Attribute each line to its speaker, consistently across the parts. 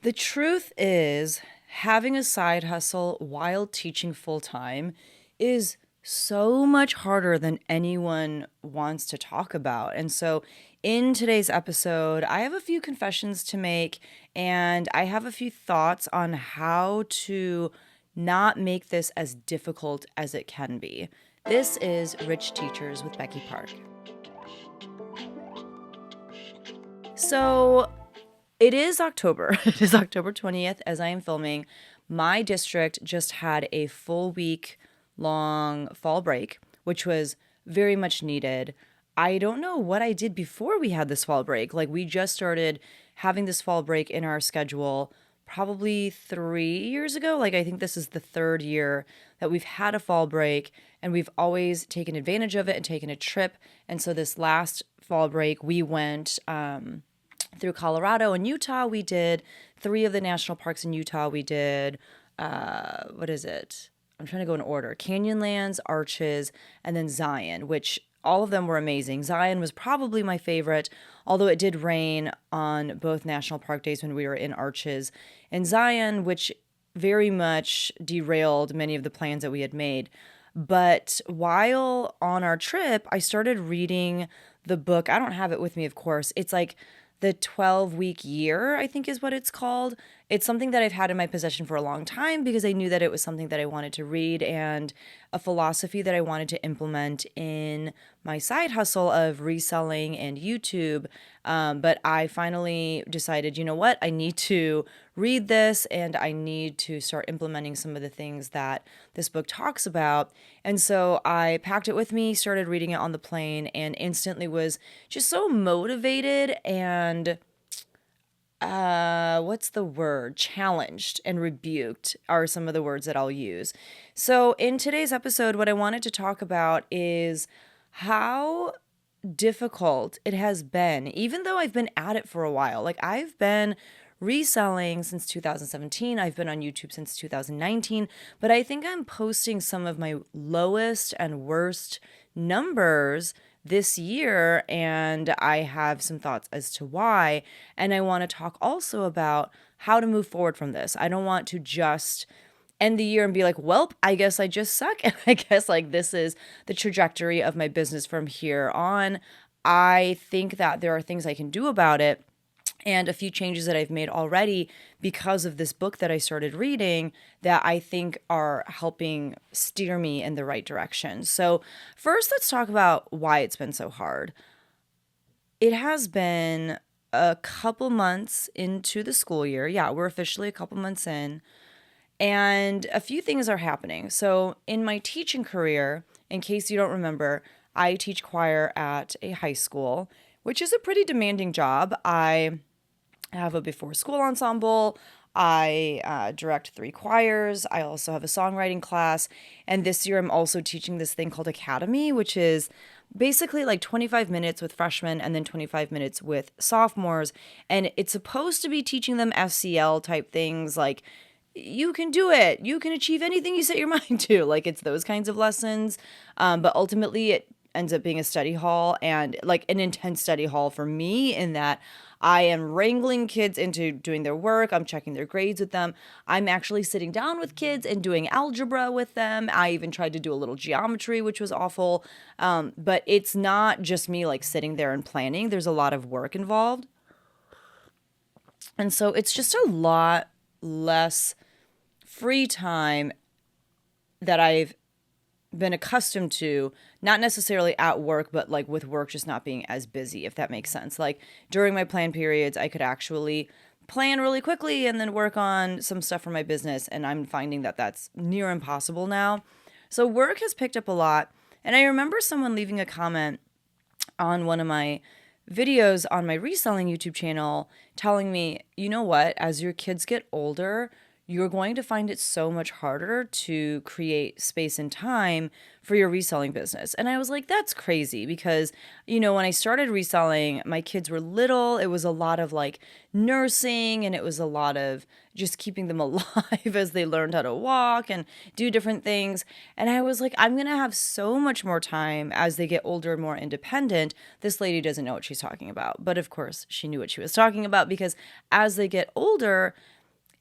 Speaker 1: The truth is, having a side hustle while teaching full time is so much harder than anyone wants to talk about. And so, in today's episode, I have a few confessions to make and I have a few thoughts on how to not make this as difficult as it can be. This is Rich Teachers with Becky Park. So, it is October. It is October 20th as I am filming. My district just had a full week long fall break, which was very much needed. I don't know what I did before we had this fall break. Like, we just started having this fall break in our schedule probably 3 years ago. Like, I think this is the third year that we've had a fall break, and we've always taken advantage of it and taken a trip. And so, this last fall break, we went through Colorado and Utah. We did three of the national parks in Utah. We did, what is it? I'm trying to go in order: Canyonlands, Arches, and then Zion, which all of them were amazing. Zion was probably my favorite, although it did rain on both national park days when we were in Arches. And Zion, which very much derailed many of the plans that we had made. But while on our trip, I started reading the book. I don't have it with me, of course. It's like the 12-week year, I think is what it's called. It's something that I've had in my possession for a long time because I knew that it was something that I wanted to read and a philosophy that I wanted to implement in my side hustle of reselling and YouTube. But I finally decided, you know what? I need to read this and I need to start implementing some of the things that this book talks about. And so I packed it with me, started reading it on the plane, and instantly was just so motivated and what's the word? Challenged and rebuked are some of the words that I'll use. So in today's episode, what I wanted to talk about is how difficult it has been, even though I've been at it for a while. Like, I've been reselling since 2017. I've been on YouTube since 2019, but I think I'm posting some of my lowest and worst numbers this year, and I have some thoughts as to why. And I want to talk also about how to move forward from this. I don't want to just end the year and be like, well, I guess I just suck. And I guess like this is the trajectory of my business from here on. I think that there are things I can do about it, and a few changes that I've made already because of this book that I started reading that I think are helping steer me in the right direction. So, first, let's talk about why it's been so hard. It has been a couple months into the school year. Yeah, we're officially a couple months in, and a few things are happening. So, in my teaching career, in case you don't remember, I teach choir at a high school, which is a pretty demanding job. I have a before school ensemble. I direct three choirs. I also have a songwriting class. And this year I'm also teaching this thing called Academy, which is basically like 25 minutes with freshmen and then 25 minutes with sophomores. And it's supposed to be teaching them SCL type things like, you can do it. You can achieve anything you set your mind to. Like, it's those kinds of lessons. But ultimately, it ends up being a study hall, and like an intense study hall for me, in that I am wrangling kids into doing their work. I'm checking their grades with them. I'm actually sitting down with kids and doing algebra with them. I even tried to do a little geometry, which was awful. But it's not just me like sitting there and planning. There's a lot of work involved. And so it's just a lot less free time that I've been accustomed to, not necessarily at work, but like with work just not being as busy, if that makes sense. Like, during my plan periods, I could actually plan really quickly and then work on some stuff for my business. And I'm finding that that's near impossible now. So work has picked up a lot. And I remember someone leaving a comment on one of my videos on my reselling YouTube channel telling me, you know what, as your kids get older, you're going to find it so much harder to create space and time for your reselling business. And I was like, that's crazy because, when I started reselling, my kids were little. It was a lot of like nursing, and it was a lot of just keeping them alive as they learned how to walk and do different things. And I was like, I'm going to have so much more time as they get older and more independent. This lady doesn't know what she's talking about. But of course, she knew what she was talking about because as they get older,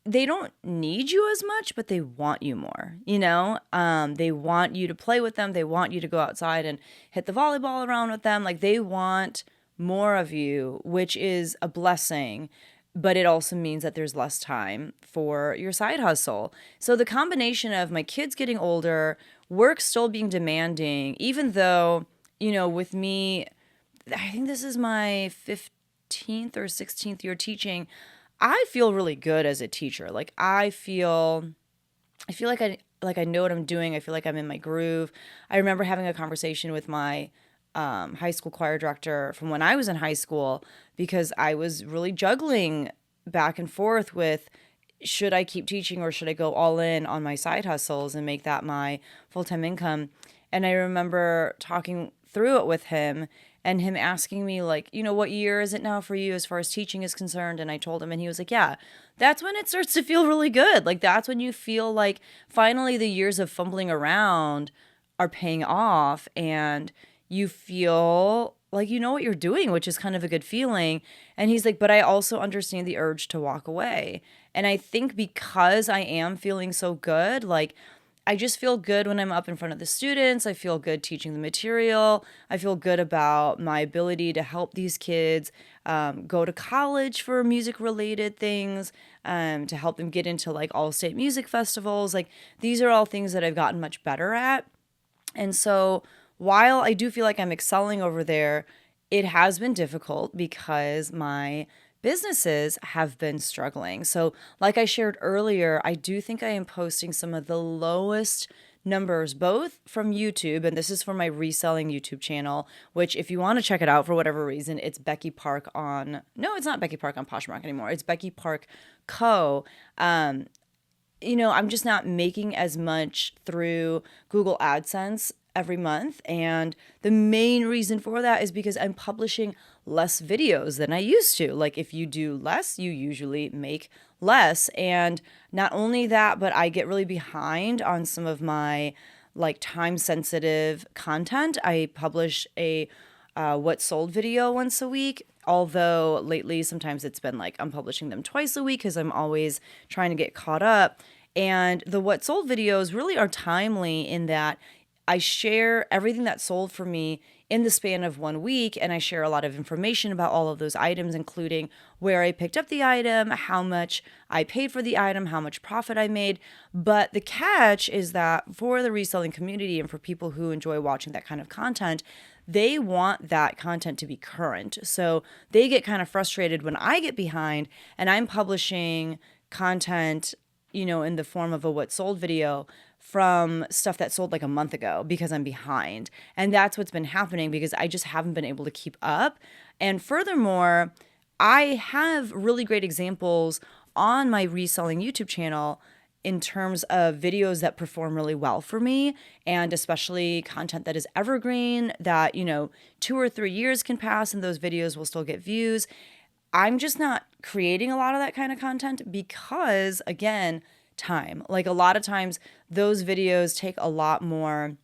Speaker 1: they don't need you as much, but they want you more, they want you to play with them. They want you to go outside and hit the volleyball around with them. Like they want more of you, which is a blessing, but it also means that there's less time for your side hustle. So the combination of my kids getting older, work still being demanding, even though, with me, I think this is my 15th or 16th year teaching. I feel really good as a teacher. Like I feel like I know what I'm doing. I feel like I'm in my groove. I remember having a conversation with my high school choir director from when I was in high school because I was really juggling back and forth with should I keep teaching or should I go all in on my side hustles and make that my full-time income? And I remember talking through it with him and him asking me like, what year is it now for you as far as teaching is concerned? And I told him and he was like, yeah, that's when it starts to feel really good. Like that's when you feel like finally the years of fumbling around are paying off and you feel like you know what you're doing, which is kind of a good feeling. And he's like, but I also understand the urge to walk away. And I think because I am feeling so good, like I just feel good when I'm up in front of the students. I feel good teaching the material. I feel good about my ability to help these kids go to college for music related things, to help them get into like all state music festivals. Like these are all things that I've gotten much better at. And so while I do feel like I'm excelling over there, it has been difficult because my businesses have been struggling. So, like I shared earlier, I do think I am posting some of the lowest numbers, both from YouTube, and this is for my reselling YouTube channel, which if you want to check it out for whatever reason, it's Becky Park on, no, it's not Becky Park on Poshmark anymore. It's Becky Park Co. I'm just not making as much through Google AdSense every month. And the main reason for that is because I'm publishing less videos than I used to. Like if you do less, you usually make less. And not only that, but I get really behind on some of my like time sensitive content. I publish a what sold video once a week. Although lately, sometimes it's been like I'm publishing them twice a week because I'm always trying to get caught up. And the what sold videos really are timely in that I share everything that sold for me in the span of 1 week, and I share a lot of information about all of those items, including where I picked up the item, how much I paid for the item, how much profit I made. But the catch is that for the reselling community and for people who enjoy watching that kind of content, they want that content to be current. So they get kind of frustrated when I get behind and I'm publishing content, in the form of a what sold video from stuff that sold like a month ago because I'm behind. And that's what's been happening because I just haven't been able to keep up. And furthermore, I have really great examples on my reselling YouTube channel in terms of videos that perform really well for me, and especially content that is evergreen, that, 2 or 3 years can pass and those videos will still get views. I'm just not creating a lot of that kind of content because, again, time. Like a lot of times those videos take a lot more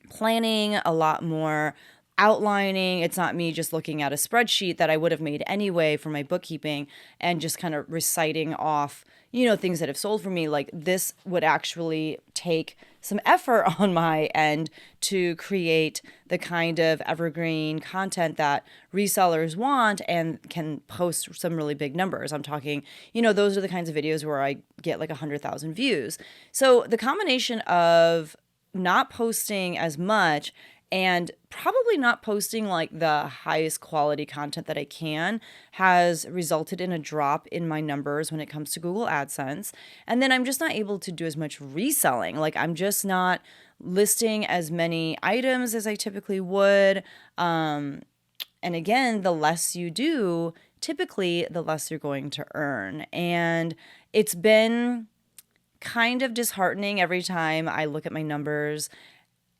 Speaker 1: planning, a lot more outlining. It's not me just looking at a spreadsheet that I would have made anyway for my bookkeeping and just kind of reciting off, things that have sold for me. Like this would actually take some effort on my end to create the kind of evergreen content that resellers want and can post some really big numbers. I'm talking, those are the kinds of videos where I get like 100,000 views. So the combination of not posting as much and probably not posting like the highest quality content that I can has resulted in a drop in my numbers when it comes to Google AdSense. And then I'm just not able to do as much reselling. Like I'm just not listing as many items as I typically would. And again, the less you do, typically the less you're going to earn. And it's been kind of disheartening every time I look at my numbers.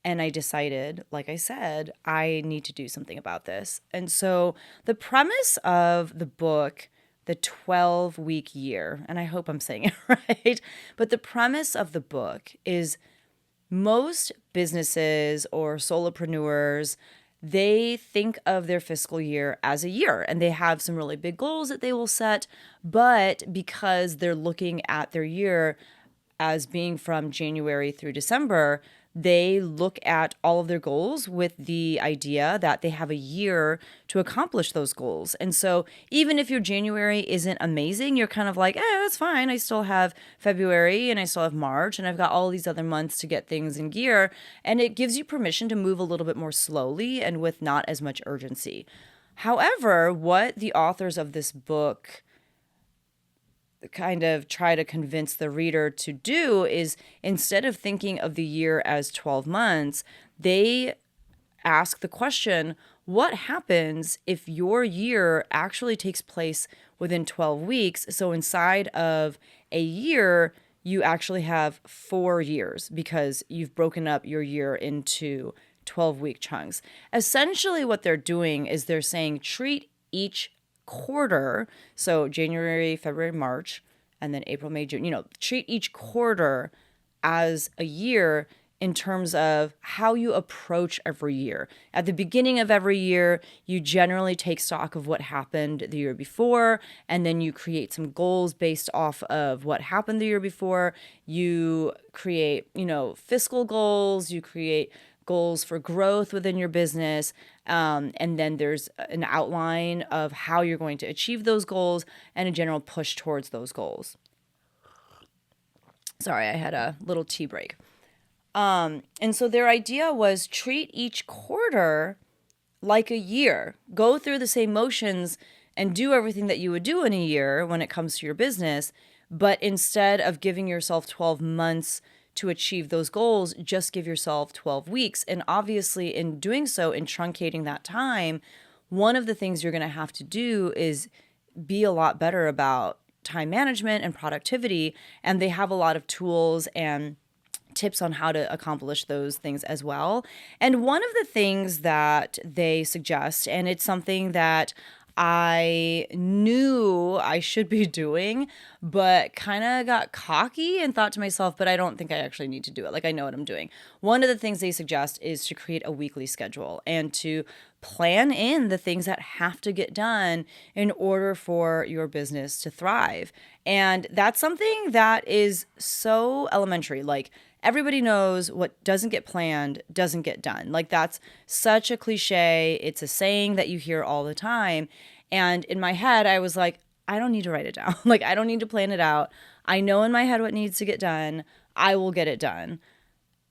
Speaker 1: And I decided, like I said, I need to do something about this. And so the premise of the book, the 12-week year, and I hope I'm saying it right, but the premise of the book is most businesses or solopreneurs, they think of their fiscal year as a year and they have some really big goals that they will set. But because they're looking at their year as being from January through December, they look at all of their goals with the idea that they have a year to accomplish those goals. And so even if your January isn't amazing, you're kind of like, that's fine. I still have February and I still have March and I've got all these other months to get things in gear. And it gives you permission to move a little bit more slowly and with not as much urgency. However, what the authors of this book kind of try to convince the reader to do is, instead of thinking of the year as 12 months, they ask the question, what happens if your year actually takes place within 12 weeks? So inside of a year, you actually have 4 years because you've broken up your year into 12-week chunks. Essentially, what they're doing is they're saying treat each quarter, so January, February, March, and then April, May, June, treat each quarter as a year in terms of how you approach every year. At the beginning of every year, you generally take stock of what happened the year before, and then you create some goals based off of what happened the year before. You create, fiscal goals, you create goals for growth within your business. And then there's an outline of how you're going to achieve those goals and a general push towards those goals. Sorry, I had a little tea break. And so their idea was treat each quarter like a year. Go through the same motions and do everything that you would do in a year when it comes to your business. But instead of giving yourself 12 months to achieve those goals, just give yourself 12 weeks. And obviously, in doing so, in truncating that time, one of the things you're going to have to do is be a lot better about time management and productivity. And they have a lot of tools and tips on how to accomplish those things as well. And one of the things that they suggest, and it's something that I knew I should be doing, but kind of got cocky and thought to myself, but I don't think I actually need to do it. Like, I know what I'm doing. One of the things they suggest is to create a weekly schedule and to plan in the things that have to get done in order for your business to thrive. And that's something that is so elementary. Like, everybody knows what doesn't get planned doesn't get done. Like, that's such a cliche. It's a saying that you hear all the time. And in my head, I was like, I don't need to write it down. Like, I don't need to plan it out. I know in my head what needs to get done. I will get it done.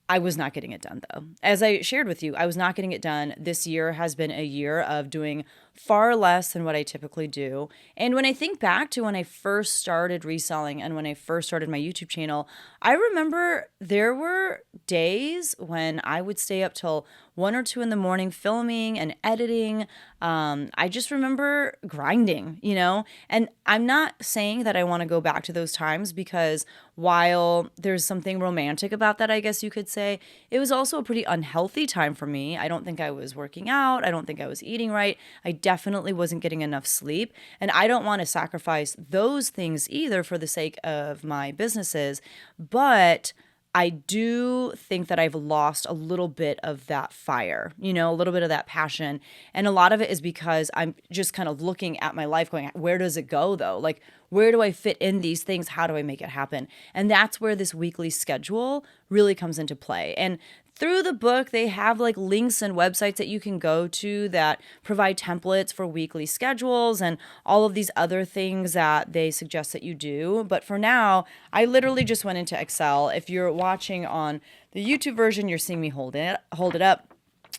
Speaker 1: I was not getting it done, though. As I shared with you, I was not getting it done. This year has been a year of doing far less than what I typically do. And when I think back to when I first started reselling and when I first started my YouTube channel, I remember there were days when I would stay up till 1 or 2 in the morning filming and editing. I just remember grinding, and I'm not saying that I want to go back to those times, because while there's something romantic about that, I guess you could say, it was also a pretty unhealthy time for me. I don't think I was working out. I don't think I was eating right. I definitely wasn't getting enough sleep. And I don't want to sacrifice those things either for the sake of my businesses. But I do think that I've lost a little bit of that fire, a little bit of that passion. And a lot of it is because I'm just kind of looking at my life going, where does it go though? Like, where do I fit in these things? How do I make it happen? And that's where this weekly schedule really comes into play. And through the book, they have like links and websites that you can go to that provide templates for weekly schedules and all of these other things that they suggest that you do. But for now, I literally just went into Excel. If you're watching on the YouTube version, you're seeing me hold it up.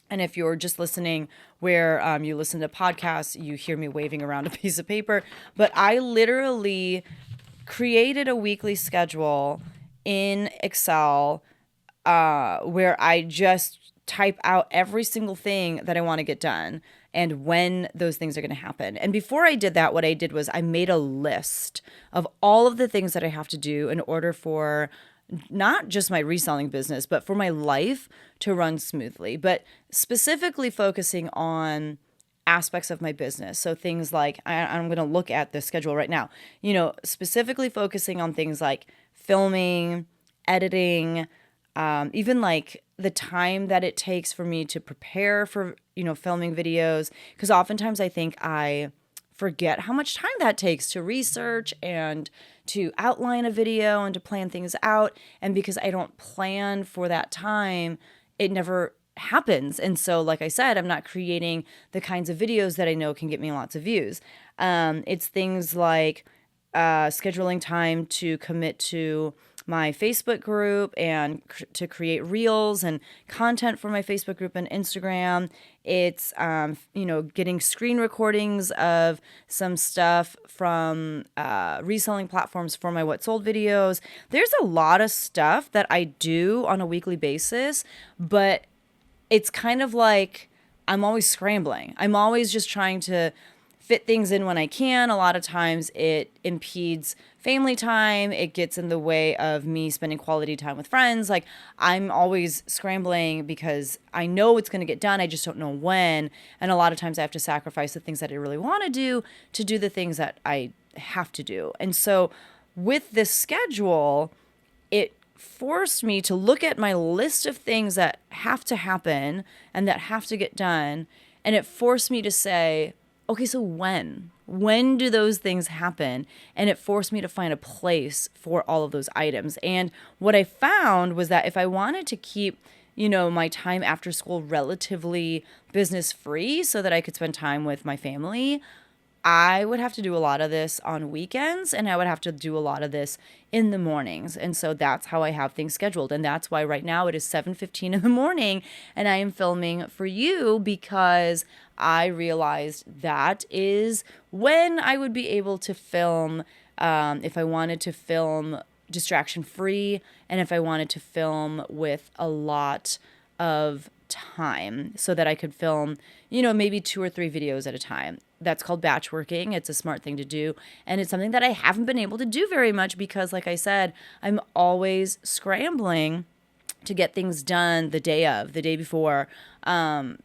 Speaker 1: And if you're just listening where you listen to podcasts, you hear me waving around a piece of paper. But I literally created a weekly schedule in Excel where I just type out every single thing that I want to get done. and when those things are going to happen. And before I did that, what I did was I made a list of all of the things that I have to do in order for not just my reselling business, but for my life to run smoothly, but specifically focusing on aspects of my business. So things like, I'm going to look at the schedule right now, specifically focusing on things like filming, editing, even like the time that it takes for me to prepare for, filming videos. Because oftentimes I think I forget how much time that takes to research and to outline a video and to plan things out. And because I don't plan for that time, it never happens. And so, like I said, I'm not creating the kinds of videos that I know can get me lots of views. It's things like scheduling time to commit to my Facebook group and to create reels and content for my Facebook group and Instagram. It's, getting screen recordings of some stuff from reselling platforms for my What Sold videos. There's a lot of stuff that I do on a weekly basis, but it's kind of like I'm always scrambling. I'm always just trying to fit things in when I can. A lot of times it impedes family time. It gets in the way of me spending quality time with friends. Like, I'm always scrambling because I know it's going to get done. I just don't know when. And a lot of times I have to sacrifice the things that I really want to do the things that I have to do. And so with this schedule, it forced me to look at my list of things that have to happen and that have to get done. And it forced me to say, okay, so when do those things happen? And it forced me to find a place for all of those items. And what I found was that if I wanted to keep, my time after school relatively business free so that I could spend time with my family, I would have to do a lot of this on weekends, and I would have to do a lot of this in the mornings. And so that's how I have things scheduled. And that's why right now it is 7:15 in the morning and I am filming for you, because I realized that is when I would be able to film, if I wanted to film distraction free and if I wanted to film with a lot of time so that I could film, maybe 2 or 3 videos at a time. That's called batch working. It's a smart thing to do. And it's something that I haven't been able to do very much because, like I said, I'm always scrambling to get things done the day before,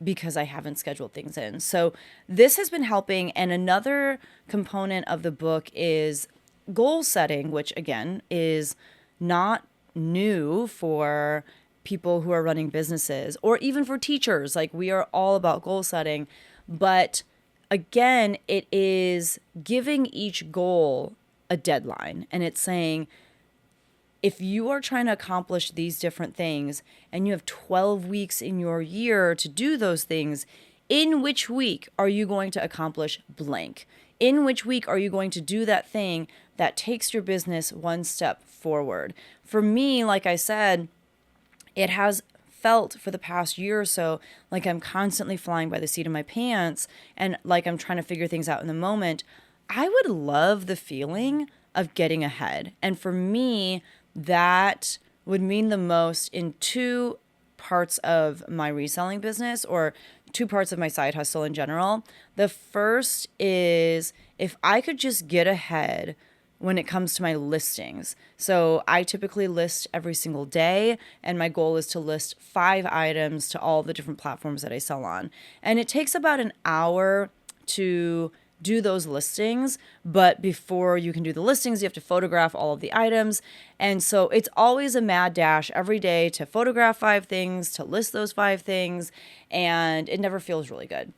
Speaker 1: because I haven't scheduled things in. So this has been helping. And another component of the book is goal setting, which again is not new for people who are running businesses or even for teachers. Like, we are all about goal setting, but again, it is giving each goal a deadline, and it's saying, if you are trying to accomplish these different things and you have 12 weeks in your year to do those things, in which week are you going to accomplish blank? In which week are you going to do that thing that takes your business one step forward? For me, like I said, it has felt for the past year or so like I'm constantly flying by the seat of my pants and like I'm trying to figure things out in the moment. I would love the feeling of getting ahead. And for me, that would mean the most in 2 parts of my reselling business, or 2 parts of my side hustle in general. The first is if I could just get ahead when it comes to my listings. So I typically list every single day, and my goal is to list 5 items to all the different platforms that I sell on. And it takes about an hour to do those listings, but before you can do the listings, you have to photograph all of the items. And so it's always a mad dash every day to photograph 5 things, to list those 5 things, and it never feels really good.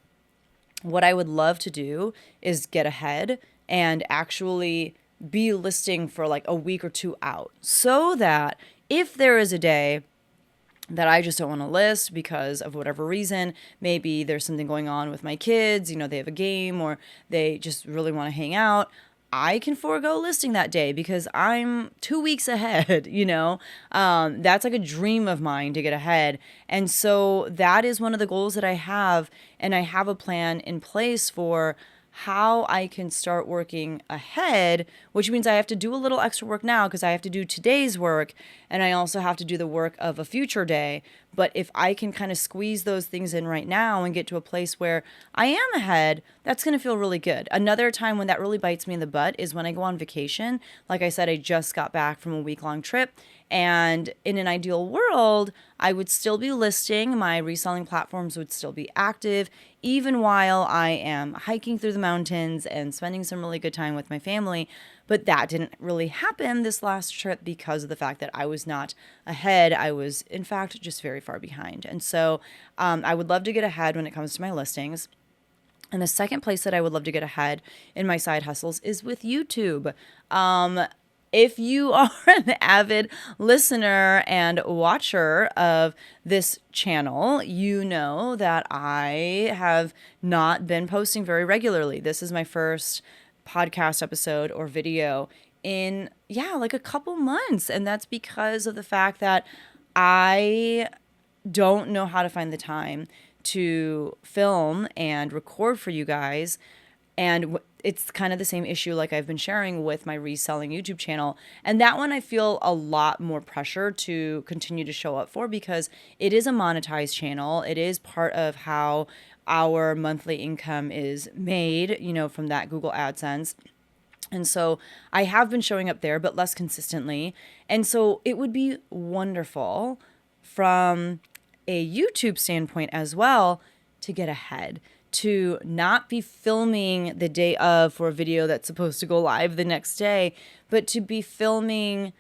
Speaker 1: What I would love to do is get ahead and actually be listing for like a week or 2 out, so that if there is a day that I just don't want to list because of whatever reason, maybe there's something going on with my kids, they have a game or they just really want to hang out, I can forego listing that day because I'm 2 weeks ahead, That's like a dream of mine, to get ahead. And so that is one of the goals that I have. And I have a plan in place for how I can start working ahead, which means I have to do a little extra work now because I have to do today's work and I also have to do the work of a future day. But if I can kind of squeeze those things in right now and get to a place where I am ahead, that's going to feel really good. Another time when that really bites me in the butt is when I go on vacation. Like I said, I just got back from a week-long trip. And in an ideal world, I would still be listing, my reselling platforms would still be active, even while I am hiking through the mountains and spending some really good time with my family. But that didn't really happen this last trip because of the fact that I was not ahead. I was, in fact, just very far behind. And so I would love to get ahead when it comes to my listings. And the second place that I would love to get ahead in my side hustles is with YouTube. If you are an avid listener and watcher of this channel, you know that I have not been posting very regularly. This is my first podcast episode or video in, like a couple months. And that's because of the fact that I don't know how to find the time to film and record for you guys. And it's kind of the same issue like I've been sharing with my reselling YouTube channel. And that one I feel a lot more pressure to continue to show up for because it is a monetized channel. It is part of how our monthly income is made, from that Google AdSense. And so I have been showing up there, but less consistently. And so it would be wonderful from a YouTube standpoint as well to get ahead, to not be filming the day of for a video that's supposed to go live the next day, but to be filming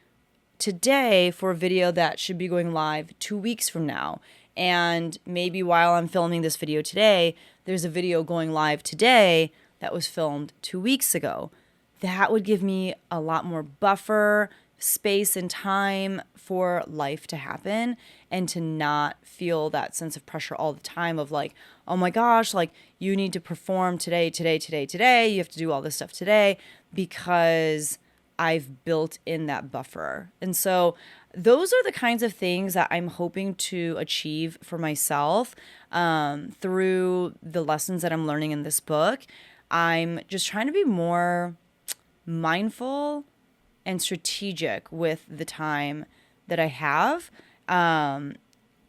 Speaker 1: today for a video that should be going live 2 weeks from now. And maybe while I'm filming this video today, there's a video going live today that was filmed 2 weeks ago. That would give me a lot more buffer, space, and time for life to happen and to not feel that sense of pressure all the time of like, oh my gosh, like you need to perform today. You have to do all this stuff today because I've built in that buffer. And so those are the kinds of things that I'm hoping to achieve for myself through the lessons that I'm learning in this book. I'm just trying to be more mindful and strategic with the time that I have. And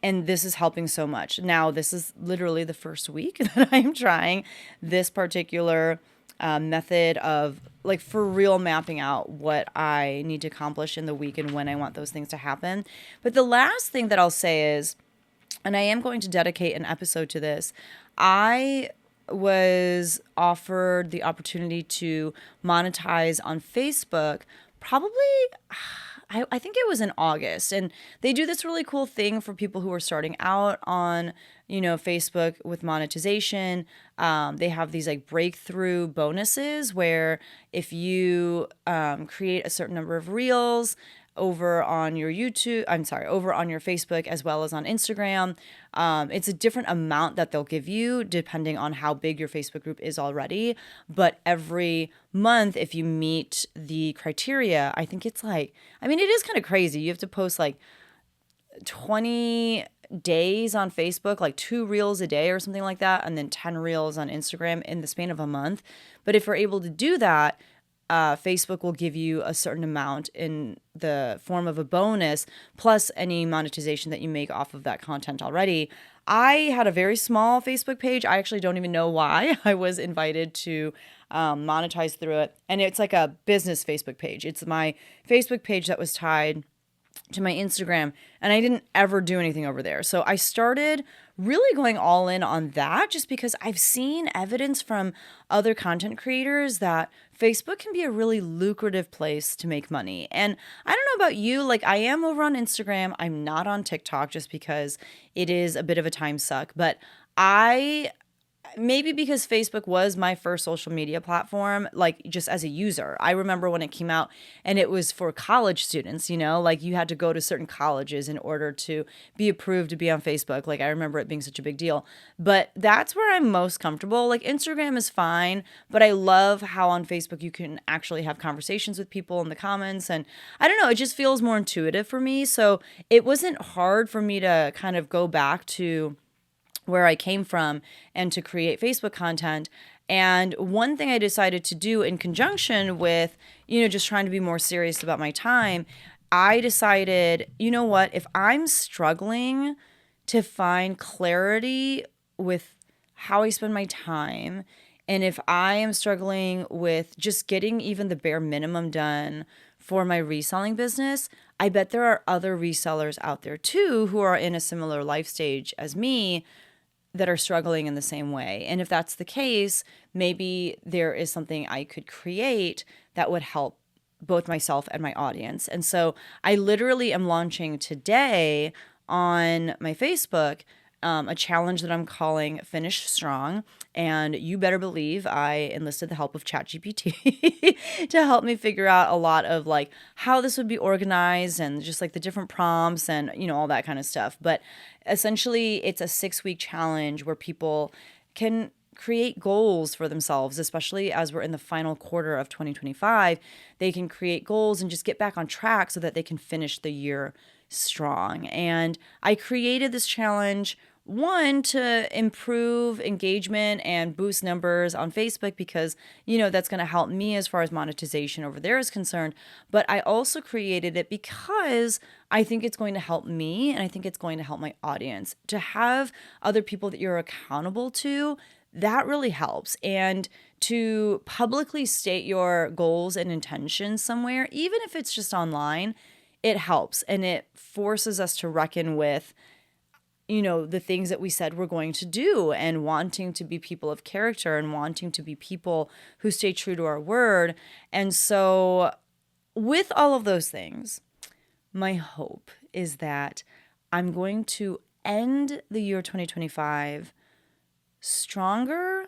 Speaker 1: this is helping so much. Now, this is literally the first week that I'm trying this particular method of like for real mapping out what I need to accomplish in the week and when I want those things to happen. But the last thing that I'll say is, and I am going to dedicate an episode to this, I was offered the opportunity to monetize on Facebook probably, I think it was in August. And they do this really cool thing for people who are starting out on, Facebook with monetization. They have these like breakthrough bonuses where if you create a certain number of reels over on your over on your Facebook as well as on Instagram, it's a different amount that they'll give you depending on how big your Facebook group is already. But every month, if you meet the criteria, I think it's like, it is kind of crazy. You have to post like 20 days on Facebook, like 2 reels a day or something like that, and then 10 reels on Instagram in the span of a month. But if you're able to do that, Facebook will give you a certain amount in the form of a bonus, plus any monetization that you make off of that content already. I had a very small Facebook page. I actually don't even know why I was invited to monetize through it. And it's like a business Facebook page. It's my Facebook page that was tied to my Instagram, and I didn't ever do anything over there. So I started really going all in on that just because I've seen evidence from other content creators that Facebook can be a really lucrative place to make money. And I don't know about you, like I am over on Instagram. I'm not on TikTok just because it is a bit of a time suck, but maybe because Facebook was my first social media platform, like just as a user. I remember when it came out and it was for college students, like you had to go to certain colleges in order to be approved to be on Facebook. Like I remember it being such a big deal, but that's where I'm most comfortable. Like Instagram is fine, but I love how on Facebook you can actually have conversations with people in the comments. And I don't know, it just feels more intuitive for me. So it wasn't hard for me to kind of go back to where I came from and to create Facebook content. And one thing I decided to do in conjunction with, just trying to be more serious about my time, I decided, you know what, if I'm struggling to find clarity with how I spend my time, and if I am struggling with just getting even the bare minimum done for my reselling business, I bet there are other resellers out there too who are in a similar life stage as me that are struggling in the same way. And if that's the case, maybe there is something I could create that would help both myself and my audience. And so I literally am launching today on my Facebook a challenge that I'm calling Finish Strong. And you better believe I enlisted the help of ChatGPT to help me figure out a lot of like how this would be organized and just like the different prompts and, all that kind of stuff. But essentially, it's a 6-week challenge where people can create goals for themselves, especially as we're in the final quarter of 2025. They can create goals and just get back on track so that they can finish the year strong. And I created this challenge, one, to improve engagement and boost numbers on Facebook because, that's going to help me as far as monetization over there is concerned. But I also created it because I think it's going to help me and I think it's going to help my audience. To have other people that you're accountable to, that really helps. And to publicly state your goals and intentions somewhere, even if it's just online, it helps. And it forces us to reckon with, the things that we said we're going to do and wanting to be people of character and wanting to be people who stay true to our word. And so with all of those things, my hope is that I'm going to end the year 2025 stronger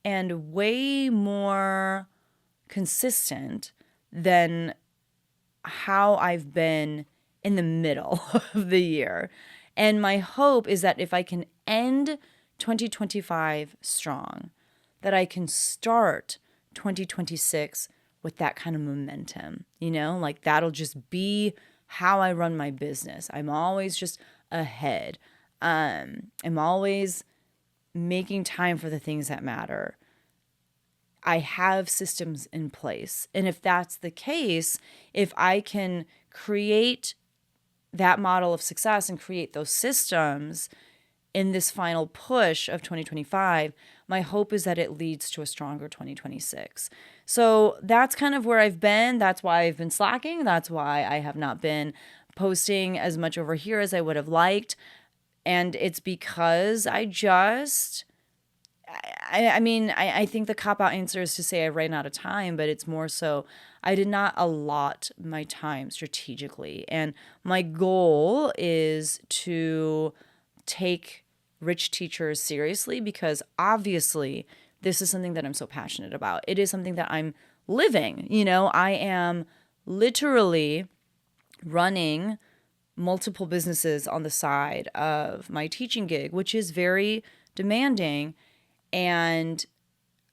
Speaker 1: and way more consistent than how I've been in the middle of the year. And my hope is that if I can end 2025 strong, that I can start 2026 with that kind of momentum, like that'll just be how I run my business. I'm always just ahead. I'm always making time for the things that matter. I have systems in place. And if that's the case, if I can create that model of success and create those systems in this final push of 2025, my hope is that it leads to a stronger 2026. So that's kind of where I've been. That's why I've been slacking. That's why I have not been posting as much over here as I would have liked. And it's because I think the cop-out answer is to say I ran out of time, but it's more so I did not allot my time strategically. And my goal is to take rich teachers seriously because obviously this is something that I'm so passionate about. It is something that I'm living. I am literally running multiple businesses on the side of my teaching gig, which is very demanding. And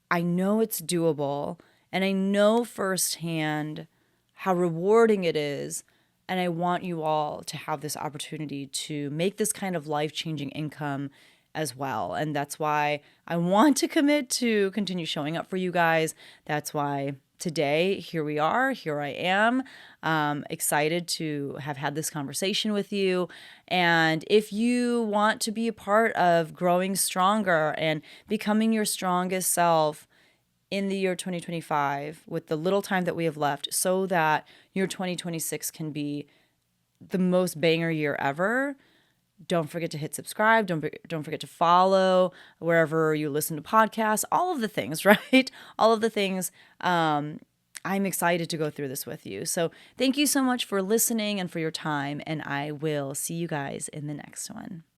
Speaker 1: I know it's doable. And I know firsthand how rewarding it is. And I want you all to have this opportunity to make this kind of life-changing income as well. And that's why I want to commit to continue showing up for you guys. That's why today, here we are, here I am, excited to have had this conversation with you. And if you want to be a part of growing stronger and becoming your strongest self in the year 2025 with the little time that we have left so that your 2026 can be the most banger year ever, don't forget to hit subscribe. Don't forget to follow wherever you listen to podcasts, all of the things, right? All of the things. I'm excited to go through this with you. So thank you so much for listening and for your time. And I will see you guys in the next one.